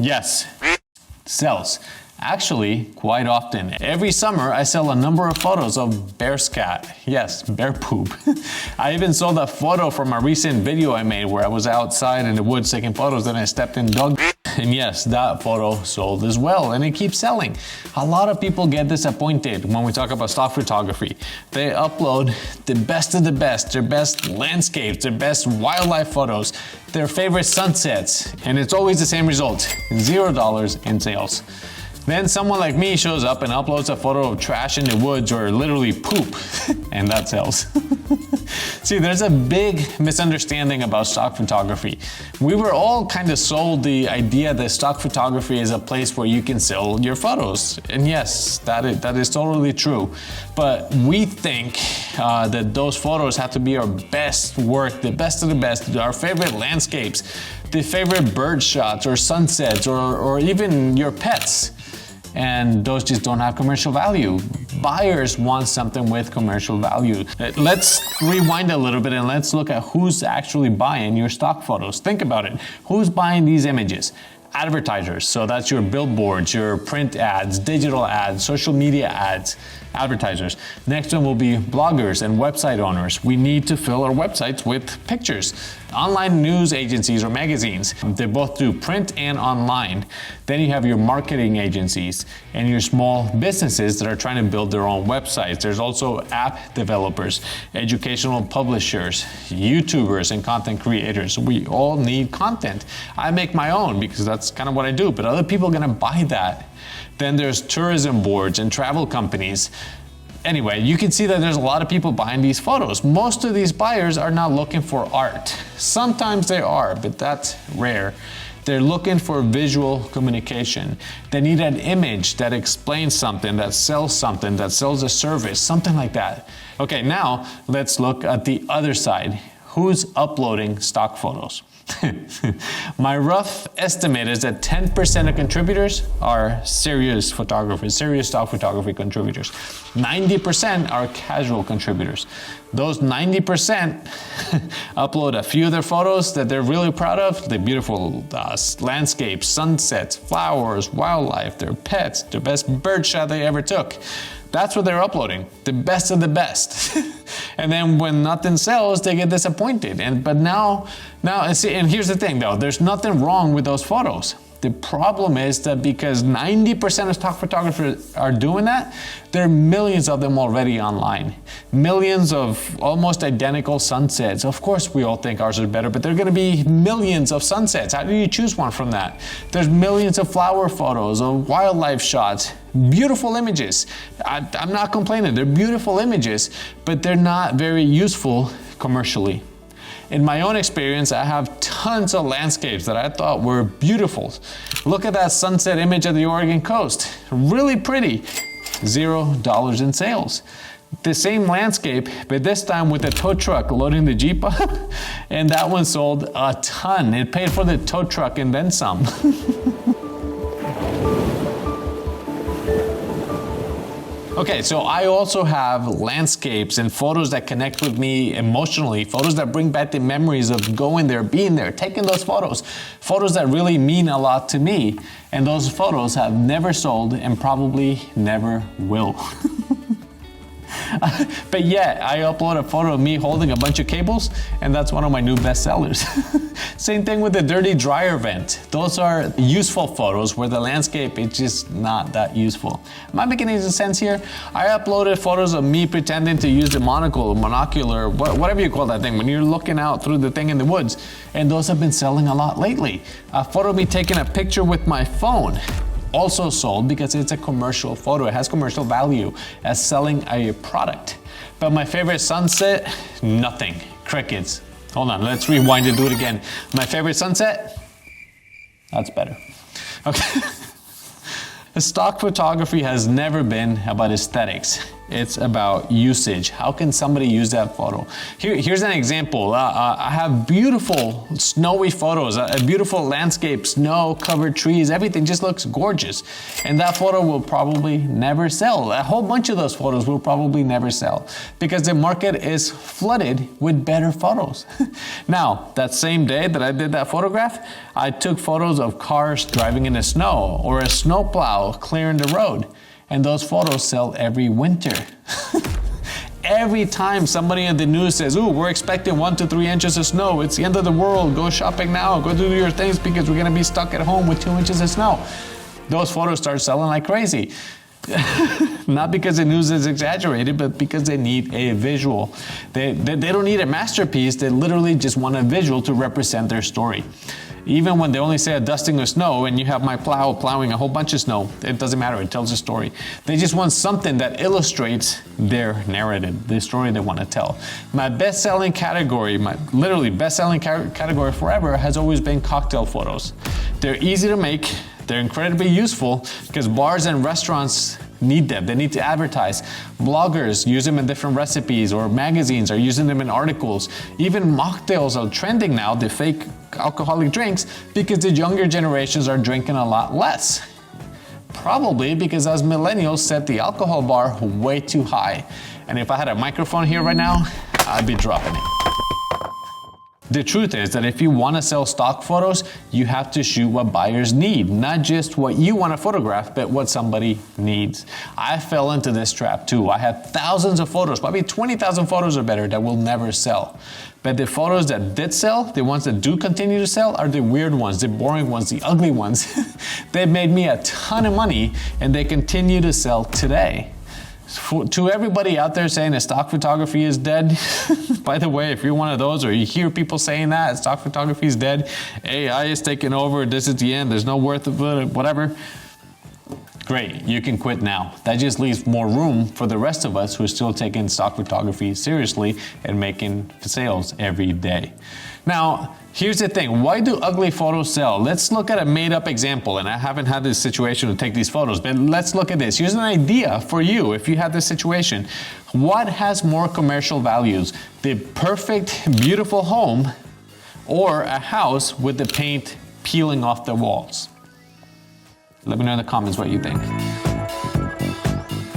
Yes, sells. Actually, quite often. Every summer, I sell a number of photos of bear scat. Yes, bear poop. I even sold a photo from a recent video I made where I was outside in the woods taking photos and I stepped in dog. And yes, that photo sold as well, and it keeps selling. A lot of people get disappointed when we talk about stock photography. They upload the best of the best, their best landscapes, their best wildlife photos, their favorite sunsets, and it's always the same result, $0 in sales. Then someone like me shows up and uploads a photo of trash in the woods or literally poop, and that sells. See, there's a big misunderstanding about stock photography. We were all kind of sold the idea that stock photography is a place where you can sell your photos. And yes, that is totally true. But we think that those photos have to be our best work, the best of the best, our favorite landscapes, the favorite bird shots or sunsets or even your pets. And those just don't have commercial value. Buyers want something with commercial value. Let's rewind a little bit and let's look at who's actually buying your stock photos. Think about it. Who's buying these images? Advertisers. So that's your billboards, your print ads, digital ads, social media ads, advertisers. Next one will be bloggers and website owners. We need to fill our websites with pictures. Online news agencies or magazines, they both do print and online. Then you have your marketing agencies and your small businesses that are trying to build their own websites. There's also app developers, educational publishers, YouTubers, and content creators. We all need content. I make my own because that's kind of what I do, but other people are gonna buy that. Then there's tourism boards and travel companies. Anyway, you can see that there's a lot of people buying these photos. Most of these buyers are not looking for art. Sometimes they are, but that's rare. They're looking for visual communication. They need an image that explains something, that sells a service, something like that. Okay, now let's look at the other side. Who's uploading stock photos? My rough estimate is that 10% of contributors are serious photographers, serious stock photography contributors. 90% are casual contributors. Those 90% upload a few of their photos that they're really proud of, the beautiful landscapes, sunsets, flowers, wildlife, their pets, their best bird shot they ever took. That's what they're uploading, the best of the best. And then when nothing sells, they get disappointed. But now, see, and here's the thing though, there's nothing wrong with those photos. The problem is that because 90% of stock photographers are doing that, there are millions of them already online. Millions of almost identical sunsets. Of course, we all think ours are better, but there are gonna be millions of sunsets. How do you choose one from that? There's millions of flower photos, of wildlife shots, beautiful images. I'm not complaining, they're beautiful images, but they're not very useful commercially. In my own experience, I have tons of landscapes that I thought were beautiful. Look at that sunset image of the Oregon coast. Really pretty. $0 in sales. The same landscape, but this time with a tow truck loading the Jeep up, and that one sold a ton. It paid for the tow truck and then some. Okay, so I also have landscapes and photos that connect with me emotionally, photos that bring back the memories of going there, being there, taking those photos that really mean a lot to me. And those photos have never sold and probably never will. But yet, I upload a photo of me holding a bunch of cables, and that's one of my new bestsellers. Same thing with the dirty dryer vent. Those are useful photos where the landscape is just not that useful. Am I making any sense here? I uploaded photos of me pretending to use the monocular, whatever you call that thing, when you're looking out through the thing in the woods, and those have been selling a lot lately. A photo of me taking a picture with my phone. Also sold because it's a commercial photo. It has commercial value as selling a product. But my favorite sunset, nothing. Crickets. Hold on, let's rewind and do it again. My favorite sunset, that's better. Okay. Stock photography has never been about aesthetics. It's about usage. How can somebody use that photo? Here's an example. I have beautiful snowy photos, a beautiful landscape, snow, covered trees, everything just looks gorgeous. And that photo will probably never sell. A whole bunch of those photos will probably never sell because the market is flooded with better photos. Now, that same day that I did that photograph, I took photos of cars driving in the snow or a snowplow clearing the road. And those photos sell every winter. Every time somebody in the news says, ooh, we're expecting 1 to 3 inches of snow, it's the end of the world, go shopping now, go do your things because we're gonna be stuck at home with 2 inches of snow. Those photos start selling like crazy. Not because the news is exaggerated, but because they need a visual. They don't need a masterpiece, they literally just want a visual to represent their story. Even when they only say a dusting of snow and you have my plow plowing a whole bunch of snow, it doesn't matter, it tells a story. They just want something that illustrates their narrative, the story they want to tell. My best-selling category, my literally best-selling category forever has always been cocktail photos. They're easy to make, they're incredibly useful because bars and restaurants need them. They need to advertise. Bloggers use them in different recipes, or magazines are using them in articles. Even mocktails are trending now, the fake alcoholic drinks, because the younger generations are drinking a lot less. Probably because us millennials set the alcohol bar way too high. And if I had a microphone here right now, I'd be dropping it. The truth is that if you want to sell stock photos, you have to shoot what buyers need, not just what you want to photograph, but what somebody needs. I fell into this trap too. I had thousands of photos, probably 20,000 photos or better, that will never sell. But the photos that did sell, the ones that do continue to sell, are the weird ones, the boring ones, the ugly ones. They made me a ton of money and they continue to sell today. To everybody out there saying that stock photography is dead, by the way, if you're one of those or you hear people saying that stock photography is dead, AI is taking over, this is the end, there's no worth of it, whatever, great, you can quit now. That just leaves more room for the rest of us who are still taking stock photography seriously and making sales every day. Now, here's the thing, why do ugly photos sell? Let's look at a made-up example, and I haven't had this situation to take these photos, but let's look at this. Here's an idea for you if you had this situation. What has more commercial values? The perfect, beautiful home or a house with the paint peeling off the walls? Let me know in the comments what you think.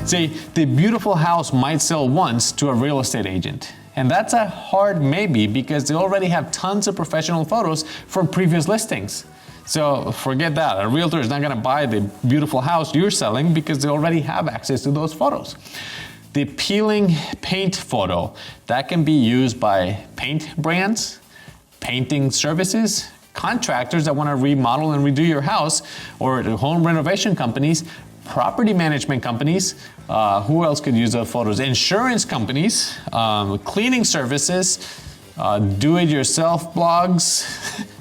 See, the beautiful house might sell once to a real estate agent. And that's a hard maybe because they already have tons of professional photos from previous listings. So forget that. A realtor is not going to buy the beautiful house you're selling because they already have access to those photos. The peeling paint photo, that can be used by paint brands, painting services, contractors that want to remodel and redo your house, or home renovation companies, property management companies, who else could use those photos? Insurance companies, cleaning services, do-it-yourself blogs.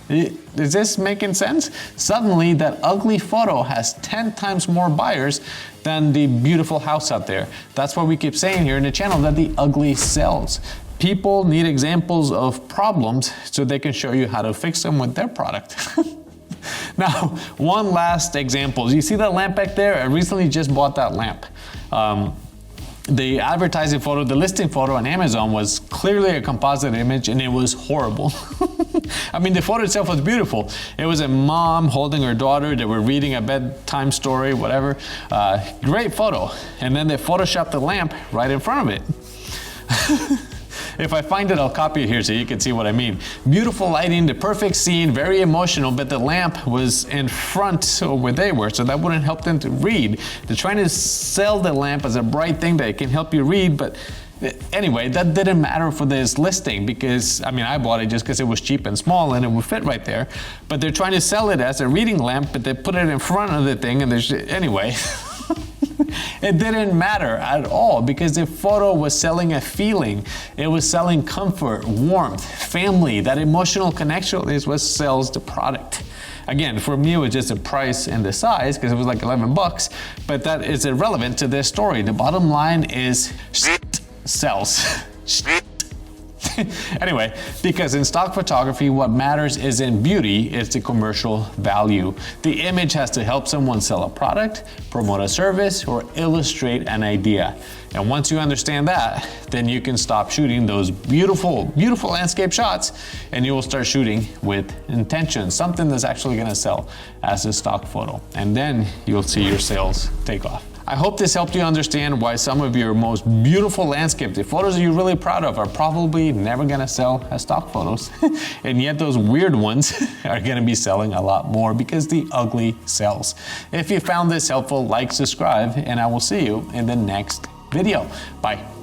Is this making sense? Suddenly, that ugly photo has 10 times more buyers than the beautiful house out there. That's why we keep saying here in the channel that the ugly sells. People need examples of problems so they can show you how to fix them with their product. Now, one last example. You see that lamp back there? I recently just bought that lamp. The advertising photo, the listing photo on Amazon was clearly a composite image and it was horrible. I mean, the photo itself was beautiful. It was a mom holding her daughter. They were reading a bedtime story, whatever. Great photo. And then they photoshopped the lamp right in front of it. If I find it, I'll copy it here so you can see what I mean. Beautiful lighting, the perfect scene, very emotional, but the lamp was in front of where they were, so that wouldn't help them to read. They're trying to sell the lamp as a bright thing that can help you read, but anyway, that didn't matter for this listing because, I mean, I bought it just because it was cheap and small and it would fit right there. But they're trying to sell it as a reading lamp, but they put it in front of the thing and there's, anyway. It didn't matter at all because the photo was selling a feeling. It was selling comfort, warmth, family. That emotional connection is what sells the product. Again, for me, it was just the price and the size because it was like 11 bucks, but that is irrelevant to this story. The bottom line is sells. Anyway, because in stock photography, what matters isn't beauty, it's the commercial value. The image has to help someone sell a product, promote a service, or illustrate an idea. And once you understand that, then you can stop shooting those beautiful, beautiful landscape shots, and you will start shooting with intention, something that's actually gonna sell as a stock photo. And then you'll see your sales take off. I hope this helped you understand why some of your most beautiful landscape, the photos that you're really proud of, are probably never gonna sell as stock photos. And yet those weird ones are gonna be selling a lot more because the ugly sells. If you found this helpful, like, subscribe, and I will see you in the next video. Bye.